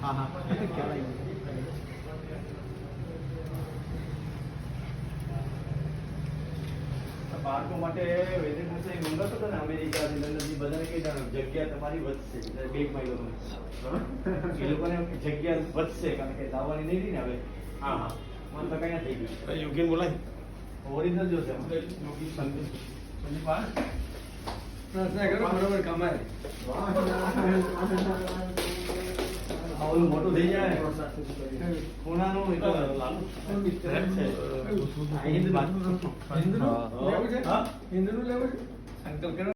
हाँ हाँ क्या બાળકો માટે વેધર મંગાતો હતો ને અમેરિકા લંડનથી બધાને કઈ જગ્યા તમારી વધશે બેગમાં એ લોકોને જગ્યા વધશે કારણ કે લાવવાની નહીં રહી ને હવે હા હા મને તો કઈ થઈ ગયું યોગીન બોલાય ઓરિજિનલ જોશે બરોબર કમાય ઓલું મોટું થઈ જાય ખૂણાનું હિન્દુ લેવું છે સંકલ્પ કરો.